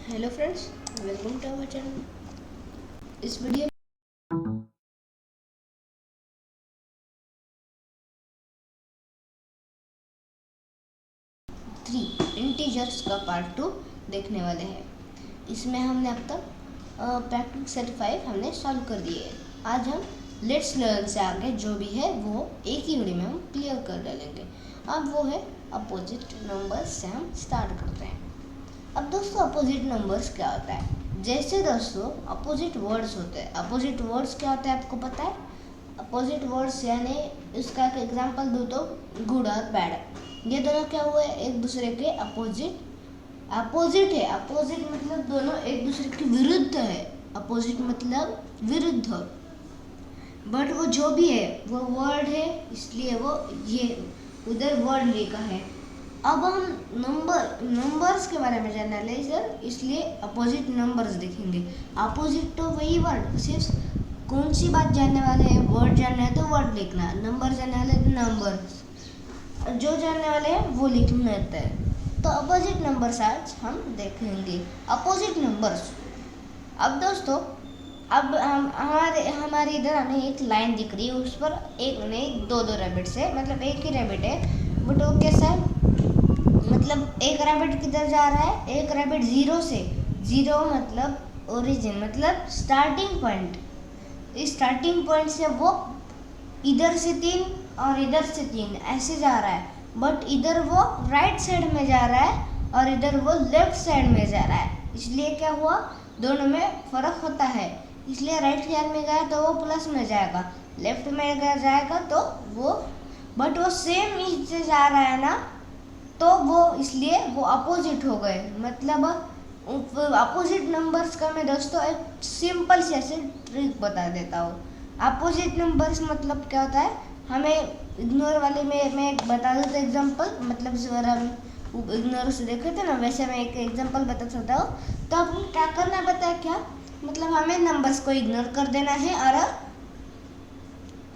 Hello friends, welcome to our channel. इस video 3 integers का part 2 देखने वाले हैं। इसमें हमने अब तक प्रैक्टिस सेट 5 हमने सॉल्व कर दिए हैं। आज हम लेट्स लर्न से आगे जो भी है वो एक ही वीडियो में हम क्लियर कर डालेंगे। अब वो है अपोजिट नंबर्स से हम स्टार्ट करते हैं। अब दोस्तों अपोजिट नंबर्स क्या होता है? जैसे दोस्तों अपोजिट वर्ड्स होते हैं। अपोजिट वर्ड्स क्या होता है आपको पता है? अपोजिट वर्ड्स यानी इसका एक एग्जांपल दूँ तो गुड और बैड, ये दोनों क्या हुए? एक दूसरे के अपोजिट है। अपोजिट मतलब दोनों एक दूसरे के विरुद्ध है। अपोजिट मतलब विरुद्ध। बट वो जो भी है वो वर्ड है, इसलिए वो ये उधर वर्ड लिखा है। अब हम नंबर्स के बारे में जानना है सर, इसलिए अपोजिट नंबर्स देखेंगे। अपोजिट तो वही वर्ड, सिर्फ कौन सी बात जानने वाले हैं? वर्ड जानना है तो वर्ड लिखना, नंबर जानने वाले तो नंबर, जो जानने वाले हैं वो लिखना रहता है। तो अपोजिट नंबर्स आज हम देखेंगे। Opposite numbers. अब दोस्तों अब हम हमारे इधर हमें एक लाइन दिख रही है, उस पर एक नहीं दो रैबिट्स है, मतलब एक ही रैबिट है, बट वो कैसा है? मतलब एक रैबिट किधर जा रहा है? एक रैबिट जीरो मतलब ओरिजिन, मतलब स्टार्टिंग पॉइंट। इस स्टार्टिंग पॉइंट से वो इधर से 3 और इधर से 3 ऐसे जा रहा है, बट इधर वो राइट साइड में जा रहा है और इधर वो लेफ्ट साइड में जा रहा है। इसलिए क्या हुआ? दोनों में फर्क होता है। इसलिए राइट साइड में गया तो वो प्लस में जाएगा, लेफ्ट में जाएगा तो वो, बट वो सेम इससे जा रहा है ना, तो वो इसलिए वो अपोजिट हो गए। मतलब अपोजिट नंबर्स का मैं दोस्तों एक सिंपल से ऐसे ट्रिक बता देता हूँ। अपोजिट नंबर्स मतलब क्या होता है? हमें इग्नोर वाले में मैं एक बता देता हूँ एग्जांपल, मतलब अगर हम इग्नोर से देखे थे ना, वैसे मैं एक एग्जांपल बता सकता हूँ। तो अब क्या करना है पता है क्या? मतलब हमें नंबर्स को इग्नोर कर देना है, और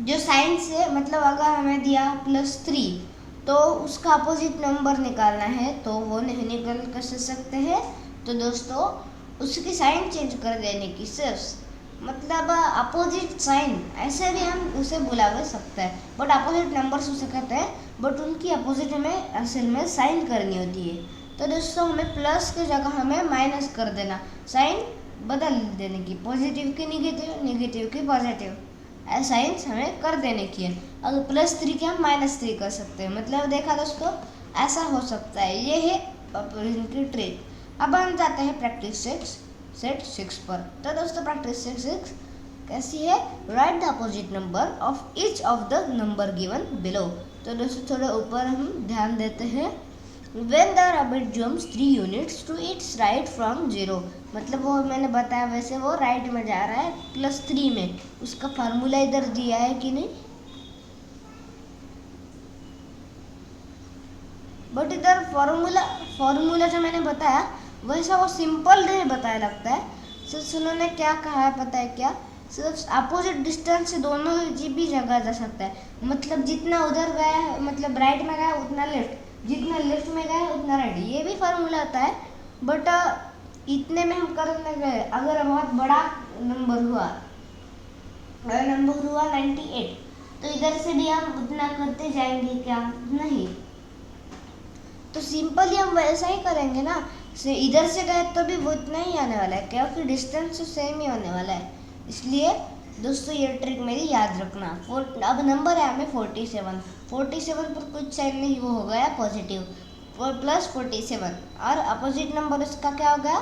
जो साइन से, मतलब अगर हमें दिया +3 तो उसका अपोजिट नंबर निकालना है, तो वो नहीं निकल कर सकते हैं। तो दोस्तों उसकी साइन चेंज कर देने की सिर्फ, मतलब अपोजिट साइन ऐसे भी हम उसे बुला सकते हैं, बट अपोजिट नंबर्स उसे कहते हैं, बट उनकी अपोजिट हमें असल में साइन करनी होती है। तो दोस्तों हमें प्लस की जगह हमें माइनस कर देना, साइन बदल देने की, पॉजिटिव की निगेटिव, निगेटिव की पॉजिटिव, साइंस हमें कर देने की है। अगर +3 के हम -3 कर सकते हैं, मतलब देखा दोस्तों ऐसा हो सकता है। ये है इनकी ट्रिक। अब हम जाते हैं प्रैक्टिस सेट 6 पर। तो दोस्तों प्रैक्टिस सेट 6 कैसी है? Right the opposite number of each of the number given below. तो दोस्तों थोड़ा ऊपर हम ध्यान देते हैं। When the rabbit jumps 3 units to its right from 0, मतलब वो मैंने बताया वैसे वो राइट में जा रहा है +3 में। उसका फार्मूला इधर दिया है कि नहीं? बट इधर फार्मूला जो मैंने बताया वैसा वो सिंपल नहीं बताया लगता है। सिर्फ उन्होंने क्या कहा है पता है क्या? सिर्फ अपोजिट डिस्टेंस से दोनों भी जगह जा सकता है। मतलब जितना उधर गया है, मतलब राइट में गया उतना लेफ्ट, जितना लेफ्ट में गया उतना राइट, ये भी फार्मूला आता है। बट इतने में हम करने गए, अगर बहुत बड़ा नंबर हुआ, 98, तो इधर से भी हम उतना करते जाएंगे क्या? नहीं। तो सिंपली हम वैसा ही करेंगे ना, से इधर से गए तो भी वो इतना ही आने वाला है, क्योंकि डिस्टेंस तो सेम ही होने वाला है। इसलिए दोस्तों ये ट्रिक मेरी याद रखना। अब नंबर है हमें 47 पर कुछ साइन नहीं, वो हो गया पॉजिटिव, +47, और अपोजिट नंबर उसका क्या हो गया?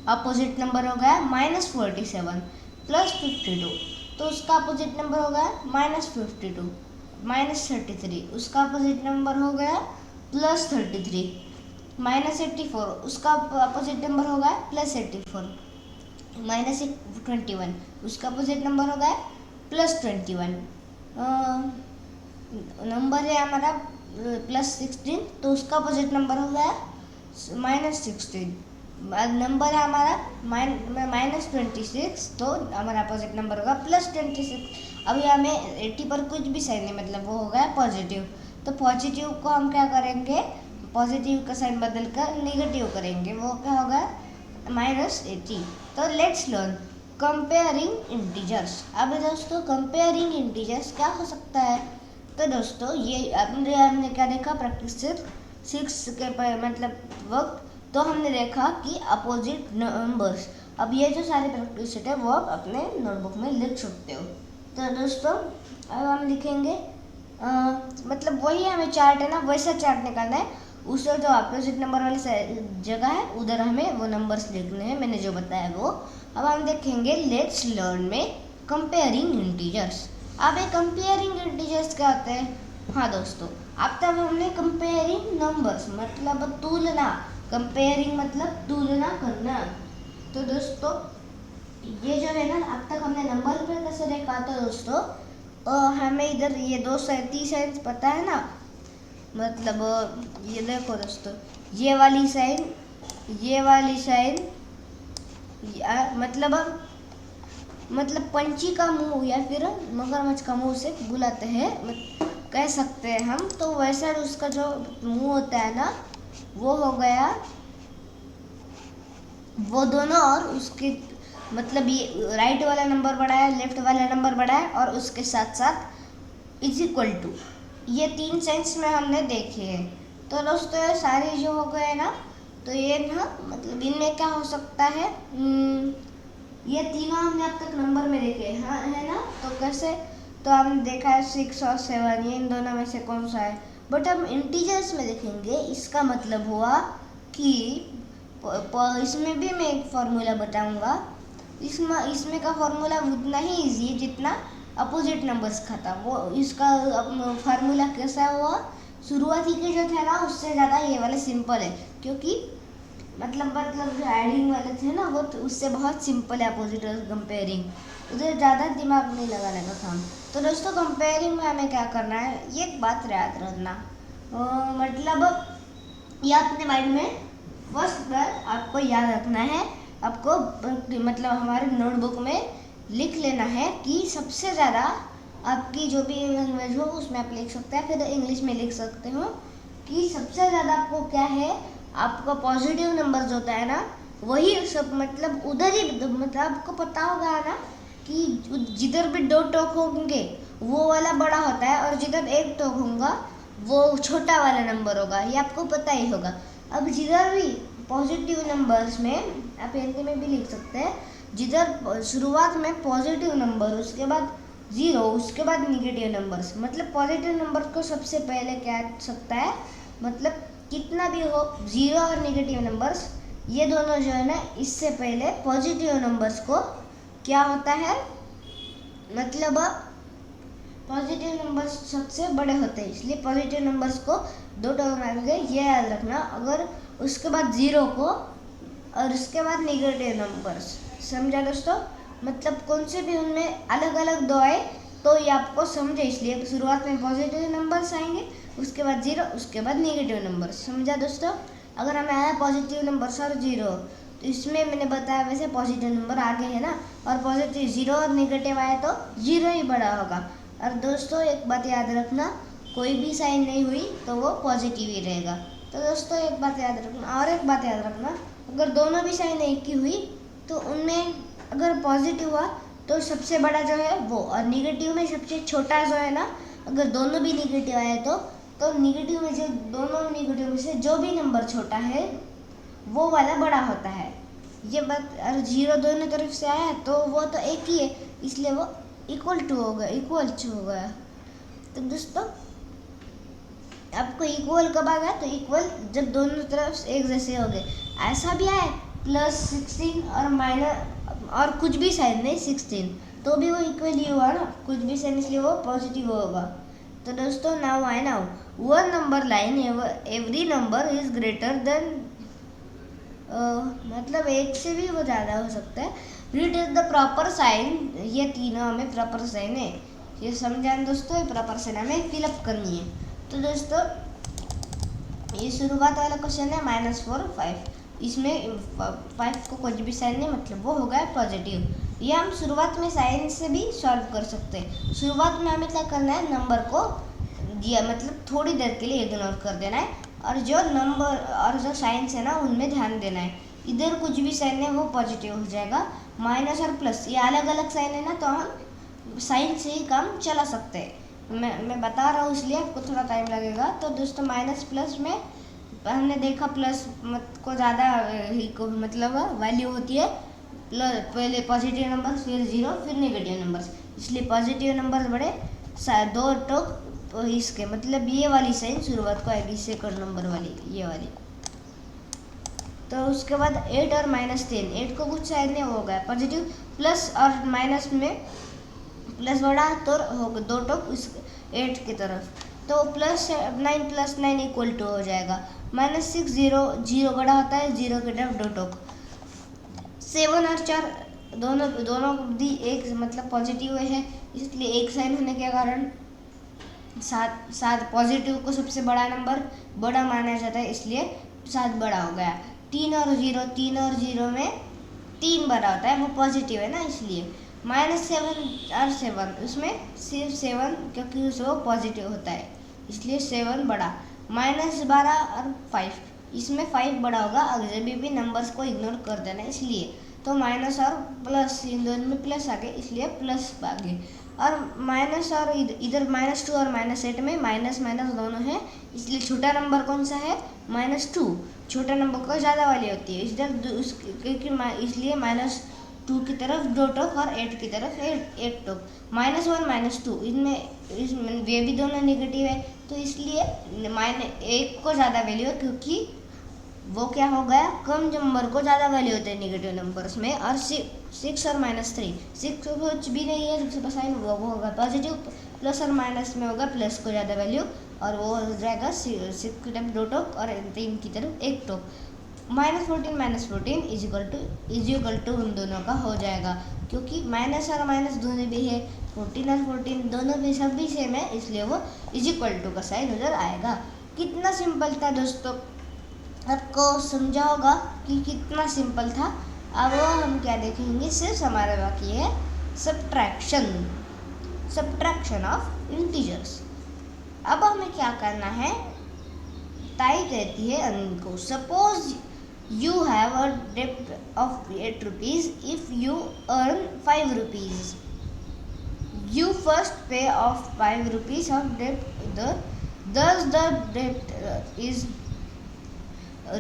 अपोजिट नंबर हो गया -47 +52, तो उसका अपोजिट नंबर हो गया -52, -33, उसका अपोजिट नंबर हो गया +33, -84, उसका अपोजिट नंबर हो गया +84, -21, उसका अपोजिट नंबर हो गया +21। नंबर है हमारा +16, तो उसका अपोजिट नंबर हो गया -16। नंबर है हमारा -26, तो हमारा अपोजिट नंबर होगा +26। अभी हमें 80 पर कुछ भी साइन नहीं, मतलब वो हो गया पॉजिटिव। तो पॉजिटिव को हम क्या करेंगे? पॉजिटिव का साइन बदल कर नेगेटिव करेंगे, वो क्या होगा? -80। तो लेट्स लर्न कंपेयरिंग इंटीजर्स। अब दोस्तों कंपेयरिंग इंटीजर्स क्या हो सकता है? तो दोस्तों ये हमने क्या देखा प्रैक्टिस 6 के मतलब वक्त, तो हमने देखा कि अपोजिट नंबर्स। अब ये जो सारे प्रैक्टिस है वो आप अपने नोटबुक में लिख सकते हो। तो दोस्तों अब हम लिखेंगे मतलब वही हमें चार्ट है ना, वैसा चार्ट निकालना है। उससे जो अपोजिट नंबर वाली जगह है उधर हमें वो नंबर्स लिखने हैं, मैंने जो बताया वो। अब हम देखेंगे लेट्स लर्न में कंपेयरिंग इंटीजर्स। अब ये कंपेयरिंग इंटीजर्स क्या होते हैं? हाँ दोस्तों, अब तक हमने कंपेयरिंग नंबर्स मतलब तुलना, कंपेयरिंग मतलब तुलना करना। तो दोस्तों ये जो है ना, अब तक हमने नंबर पे कैसे देखा था दोस्तों, हमें इधर ये 2 साइंस पता है ना, मतलब ये देखो दोस्तों, ये वाली साइन, ये वाली साइन, मतलब पंछी का मुंह या फिर मगरमच्छ का मुंह से बुलाते हैं, कह सकते हैं हम। तो वैसा उसका जो मुंह होता है ना, वो हो गया वो दोनों, और उसके मतलब ये राइट वाला नंबर बड़ा है, लेफ्ट वाला नंबर बड़ा है, और उसके साथ साथ इज इक्वल टू, ये 3 सेंस में हमने देखे हैं। तो दोस्तों ये सारे जो हो गए ना, तो ये ना मतलब इनमें क्या हो सकता है, ये तीनों हमने अब तक नंबर में देखे हैं, हाँ है ना। तो कैसे? तो हमने देखा है 6 और 7, ये इन दोनों में से कौन सा है। बट हम इंटीजर्स में देखेंगे, इसका मतलब हुआ कि इसमें भी मैं एक फार्मूला बताऊंगा। इसमें का फार्मूला उतना ही इजी है जितना अपोजिट नंबर्स का था। वो इसका फार्मूला कैसा हुआ, शुरुआती के जो थे ना उससे ज़्यादा ये वाले सिंपल है, क्योंकि मतलब जो एडिंग वाले थे ना वो उससे बहुत सिंपल है अपोजिट और कंपेयरिंग, उधर ज़्यादा दिमाग नहीं लगाने का काम। तो दोस्तों कंपेयरिंग में हमें क्या करना है, ये एक बात याद रखना, मतलब ये अपने माइंड में फर्स्ट बार आपको याद रखना है, आपको मतलब हमारे नोटबुक में लिख लेना है कि सबसे ज़्यादा आपकी जो भी लैंग्वेज हो उसमें आप लिख सकते हैं, फिर इंग्लिश में लिख सकते हो कि सबसे ज़्यादा आपको क्या है, आपका पॉजिटिव नंबर्स होता है ना वही सब, मतलब उधर ही मतलब आपको पता होगा ना कि जिधर भी 2 टोक होंगे वो वाला बड़ा होता है, और जिधर 1 टोक होगा वो छोटा वाला नंबर होगा, ये आपको पता ही होगा। अब जिधर भी पॉजिटिव नंबर्स में आप हिंदी में भी लिख सकते हैं, जिधर शुरुआत में पॉजिटिव नंबर, उसके बाद 0, उसके बाद निगेटिव नंबर्स, मतलब पॉजिटिव नंबर को सबसे पहले क्या आ सकता है, मतलब कितना भी हो 0 और निगेटिव नंबर्स ये दोनों जो है ना, इससे पहले पॉजिटिव नंबर्स को क्या होता है, मतलब पॉजिटिव नंबर्स सबसे बड़े होते हैं, इसलिए पॉजिटिव नंबर्स को 2 टर्म आएंगे, ये याद रखना। अगर उसके बाद 0 को और उसके बाद निगेटिव नंबर्स, समझा दोस्तों, मतलब कौन से भी उनमें अलग अलग 2 आए तो ये आपको समझे, इसलिए शुरुआत में पॉजिटिव नंबर्स आएंगे, उसके बाद 0, उसके बाद निगेटिव नंबर्स, समझा दोस्तों। अगर हमें आया पॉजिटिव नंबर्स और 0, तो इसमें मैंने बताया वैसे पॉजिटिव नंबर आगे है ना, और पॉजिटिव 0 और निगेटिव आए तो 0 ही बड़ा होगा। और दोस्तों एक बात याद रखना, कोई भी साइन नहीं हुई तो वो पॉजिटिव ही रहेगा। तो दोस्तों एक बात याद रखना, और एक बात याद रखना, अगर दोनों भी साइन एक ही हुई तो उनमें अगर पॉजिटिव हुआ तो सबसे बड़ा जो है वो, और निगेटिव में सबसे छोटा जो है ना, अगर दोनों भी निगेटिव आए तो निगेटिव में जो दोनों निगेटिव में से जो भी नंबर छोटा है वो वाला बड़ा होता है। ये बात, और 0 दोनों तरफ से आया तो वो तो एक ही है, इसलिए वो इक्वल टू हो गया। तो दोस्तों आपको इक्वल कब आ गया, तो इक्वल जब दोनों तरफ एक जैसे हो गए। ऐसा भी है +16 और माइनस और कुछ भी साइन नहीं 16, तो भी वो इक्वल ही हुआ ना, कुछ भी साइन, इसलिए वो पॉजिटिव होगा। तो दोस्तों now one number line every number is greater than, मतलब 1 से भी वो ज़्यादा हो सकता है। Read is the proper sign, ये तीनों हमें प्रॉपर साइन है, ये समझा दोस्तों, ये प्रॉपर साइन हमें फिलअप करनी है। तो दोस्तों ये शुरुआत वाला क्वेश्चन है -4 5, इसमें 5 को कुछ भी साइन नहीं, मतलब वो हो गया पॉजिटिव। ये हम शुरुआत में साइन से भी सॉल्व कर सकते हैं। शुरुआत में हमें क्या करना है, नंबर को दिया मतलब थोड़ी देर के लिए इग्नोर कर देना है, और जो नंबर और जो साइंस है ना उनमें ध्यान देना है। इधर कुछ भी साइन है वो पॉजिटिव हो जाएगा। माइनस और प्लस ये अलग अलग साइन है ना, तो हम साइन से ही काम चला सकते हैं। मैं बता रहा हूँ इसलिए आपको थोड़ा टाइम लगेगा। तो दोस्तों माइनस प्लस में हमने देखा प्लस को ज़्यादा ही को मतलब वैल्यू होती है पहले पॉजिटिव नंबर, फिर जीरो, फिर नेगेटिव नंबर्स, इसलिए पॉजिटिव नंबर बड़े 2 टोक इसके मतलब ये वाली साइन शुरुआत को आएगी सेकंड नंबर वाली, ये वाली। तो उसके बाद 8 और -10, 8 को कुछ साइन नहीं हो गया पॉजिटिव, प्लस और माइनस में प्लस बढ़ा तो होगा 2 टोक इस 8 की तरफ, तो +9 + 9 = हो जाएगा -6, 0 बड़ा होता है 0 की तरफ 2 टोक। 7 और 4 दोनों भी एक मतलब पॉजिटिव है, इसलिए एक साइन होने के कारण 7 पॉजिटिव को सबसे बड़ा नंबर बड़ा माना जाता है, इसलिए 7 बड़ा हो गया। 3 और 0 में 3 बड़ा होता है, वो पॉजिटिव है ना, इसलिए -7 और 7 उसमें सिर्फ 7 क्योंकि वो पॉजिटिव होता है, इसलिए 7 बड़ा। -12 और 5 इसमें 5 बड़ा होगा, अगर भी नंबर्स को इग्नोर कर देना इसलिए। तो माइनस और प्लस इन दोनों में प्लस आ गए, इसलिए प्लस आ गए। और माइनस और इधर -2 और -8 में माइनस दोनों है, इसलिए छोटा नंबर कौन सा है -2, छोटा नंबर को ज़्यादा वाली होती है इधर क्योंकि इसलिए -2 की तरफ 2 टोक और 8 की तरफ 8 टोक। -1 -2 इसमें वे भी दोनों नेगेटिव है, तो इसलिए -1 को ज़्यादा वैल्यू है क्योंकि वो क्या हो गया कम नंबर को ज़्यादा वैल्यू होते हैं नेगेटिव नंबर्स में। और 6 और -3 6 कुछ भी नहीं है साइन, वो होगा पॉजिटिव, प्लस और माइनस में होगा प्लस को ज़्यादा वैल्यू, और वो हो जाएगा 6 की तरफ 2 टोक और 3 की तरफ 1 टोक। -14 इज इक्वल टू उन दोनों का हो जाएगा, क्योंकि माइनस और माइनस दोनों भी है, 14 और 14 दोनों भी सब भी सेम है, इसलिए वो इज इक्वल टू का साइन उधर आएगा। कितना सिंपल था दोस्तों, आपको समझा होगा कि कितना सिंपल था। अब हम क्या देखेंगे, सिर्फ हमारा बाकी है सब्ट्रैक्शन ऑफ इंटीजर्स। अब हमें क्या करना है, टाई कहती है उनको, सपोज यू हैव अ डेब्ट of 8 rupees if you earn 5 rupees, you first पे ऑफ 5 रुपीज ऑफ डेब्ट, thus the debt is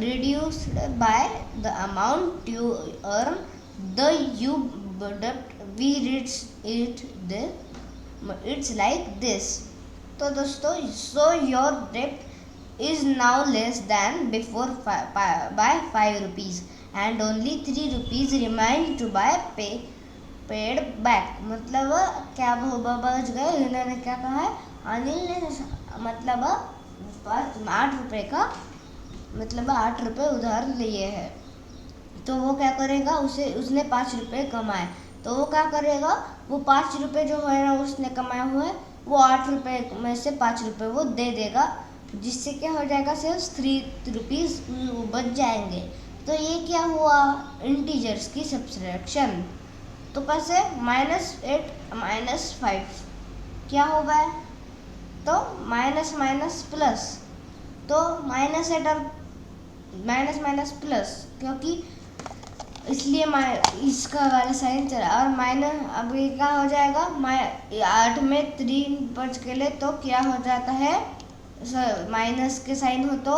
reduced by the amount you earn, the you debt we reach it the it's like this। तो दोस्तों so your debt is now less than before by 5 rupees and only 3 rupees remain to buy paid back। मतलब क्या बच गए, इन्होंने क्या कहा है, अनिल ने मतलब 8 रुपये का मतलब 8 रुपये उधार लिए हैं, तो वो क्या करेगा, उसने 5 रुपये कमाए, तो वो क्या करेगा, वो 5 रुपये जो है ना उसने कमाए हुए वो 8 रुपये में से 5 रुपये वो दे देगा, जिससे क्या हो जाएगा, सिर्फ 3 रुपीज़ बच जाएंगे। तो ये क्या हुआ, इंटीजर्स की सब्ट्रैक्शन। तो कैसे, -8 -5 क्या हो गया, तो माइनस प्लस, तो -8 और माइनस प्लस, क्योंकि इसलिए इसका वाला साइन चला, और माइनस अब ये क्या हो जाएगा, 8 में 3 बच के लिए तो क्या हो जाता है, माइनस के साइन हो तो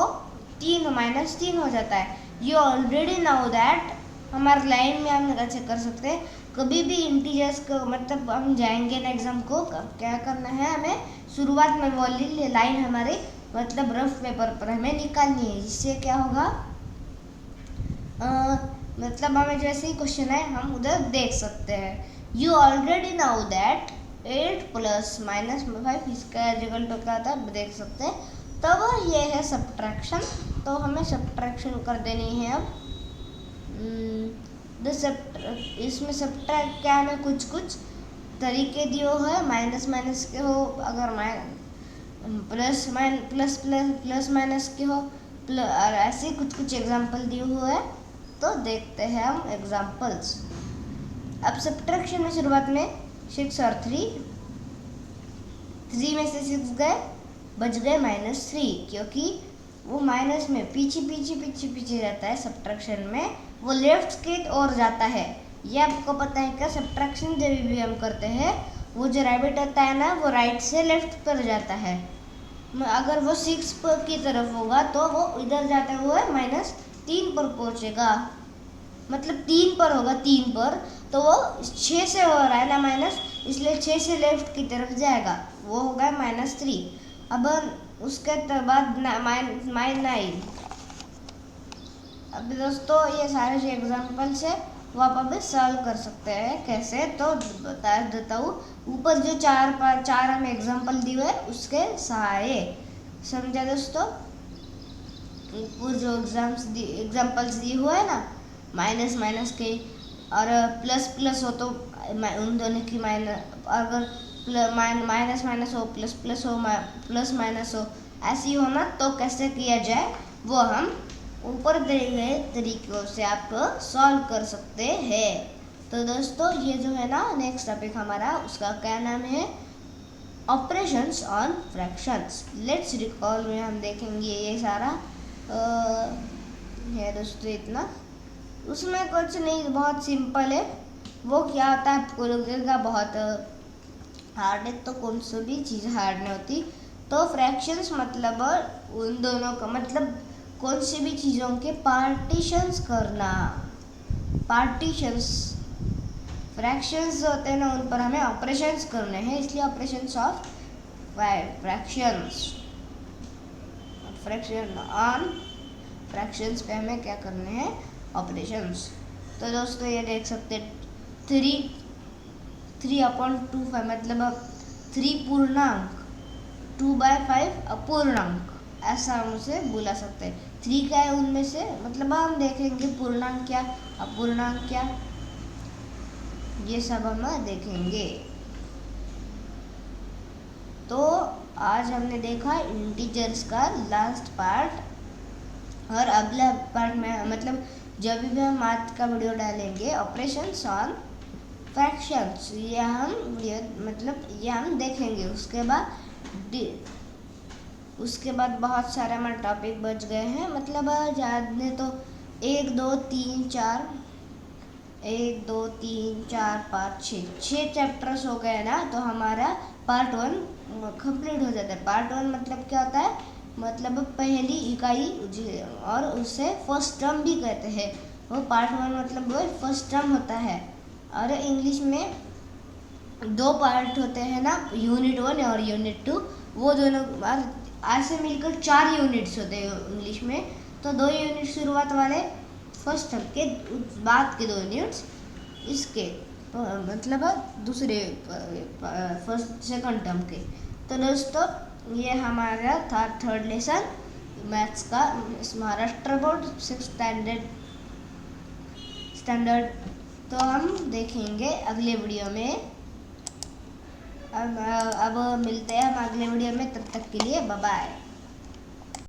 3 -3 हो जाता है। यू ऑलरेडी नाउ दैट, हमारे लाइन में हम चेक कर सकते हैं, कभी भी इंटीजर्स को मतलब हम जाएंगे ना एग्जाम को, क्या करना है, हमें शुरुआत में वो लाइन हमारे मतलब रफ पेपर पर हमें निकालनी है, जिससे क्या होगा, मतलब हमें जैसे ही क्वेश्चन है हम उधर देख सकते हैं। यू ऑलरेडी नाउ दैट 8 + -5 इसका रिजल्ट क्या था देख सकते हैं। तब ये है सब्ट्रैक्शन, तो हमें सब्ट्रैक्शन कर देनी है। अब इसमें सब्ट्रैक्ट क्या हमें कुछ तरीके दिए है, माइनस के हो, अगर प्लस माइनस के हो, और ऐसे कुछ एग्जाम्पल दिए हुए हैं, तो देखते हैं हम एग्जाम्पल्स। अब सब्ट्रैक्शन में शुरुआत में 6 और 3 में से 6 गए, बच गए -3, क्योंकि वो माइनस में पीछे रहता है सब्ट्रैक्शन में, वो लेफ्ट की ओर जाता है। ये आपको पता है क्या, सब्ट्रैक्शन जब भी हम करते हैं वो जो रैबिट होता है ना वो राइट से लेफ्ट पर जाता है। अगर वो 6 पर की तरफ होगा तो वो इधर जाते हुए -3 पर पहुंचेगा, मतलब 3 पर होगा, 3 पर, तो वो 6 से हो रहा है ना माइनस, इसलिए 6 से लेफ्ट की तरफ जाएगा, वो होगा -3। अब उसके बाद -9। अब दोस्तों ये सारे जो एग्जाम्पल्स है वो आप अभी सॉल्व कर सकते हैं। कैसे, तो बता देता हूँ। ऊपर जो चार हमें एग्जाम्पल दिए हुए उसके सहारे, समझा दोस्तों। ऊपर जो एग्जाम्पल्स दिए हुए है ना, माइनस माइनस के और प्लस प्लस हो तो उन दोनों की अगर माइनस माइनस हो, प्लस प्लस हो, प्लस माइनस हो, ऐसी हो ना, तो कैसे किया जाए वो हम ऊपर दिए गए तरीकों से आप सॉल्व कर सकते हैं। तो दोस्तों ये जो है ना नेक्स्ट टॉपिक हमारा, उसका क्या नाम है, operations on fractions. Let's recall में हम देखेंगे ये सारा है दोस्तों इतना, उसमें कुछ नहीं, बहुत सिंपल है। वो क्या होता है आपको लगेगा बहुत हार्ड है, तो कौन सी भी चीज़ हार्ड नहीं होती। तो फ्रैक्शंस मतलब उन दोनों का मतलब कौन सी भी चीज़ों के पार्टीशंस करना। पार्टीशंस फ्रैक्शंस होते हैं ना, उन पर हमें ऑपरेशंस करने हैं, इसलिए operations of fractions. Fraction on fractions पे हमें क्या करने हैं, ऑपरेशंस। तो दोस्तों ये देख सकते 3/25 मतलब 3 पूर्णांक, 2/5 अपूर्णांक, ऐसा हम उसे बुला सकते हैं। 3 क्या है उनमें से, मतलब हम देखेंगे पूर्णांक क्या अपूर्णांक क्या, ये सब हम देखेंगे। तो आज हमने देखा इंटीजर्स का लास्ट पार्ट, और अगला पार्ट में मतलब जब भी हम मैथ का वीडियो डालेंगे ऑपरेशंस ऑन फ्रैक्शंस, ये हम देखेंगे। उसके बाद बहुत सारे हमारे टॉपिक बच गए हैं, मतलब जानने तो 1 2 3 4 1 2 3 4 5 6 चैप्टर्स हो गए ना, तो हमारा पार्ट 1 कंप्लीट हो जाता है। पार्ट 1 मतलब क्या होता है, मतलब पहली इकाई, और उसे फर्स्ट टर्म भी कहते हैं। वो पार्ट 1 मतलब वो फर्स्ट टर्म होता है। और इंग्लिश में 2 पार्ट होते हैं ना, यूनिट 1 और यूनिट 2, वो दोनों ऐसे मिलकर 4 यूनिट्स होते हैं इंग्लिश में। तो 2 यूनिट शुरुआत वाले फर्स्ट टर्म के, बाद के 2 यूनिट्स इसके मतलब दूसरे फर्स्ट सेकंड टर्म के। तो दोस्तों ये हमारा था थर्ड लेसन मैथ्स का, महाराष्ट्र बोर्ड 6th स्टैंडर्ड। तो हम देखेंगे अगले वीडियो में। अब मिलते हैं हम अगले वीडियो में, तब तक के लिए बाय बाय।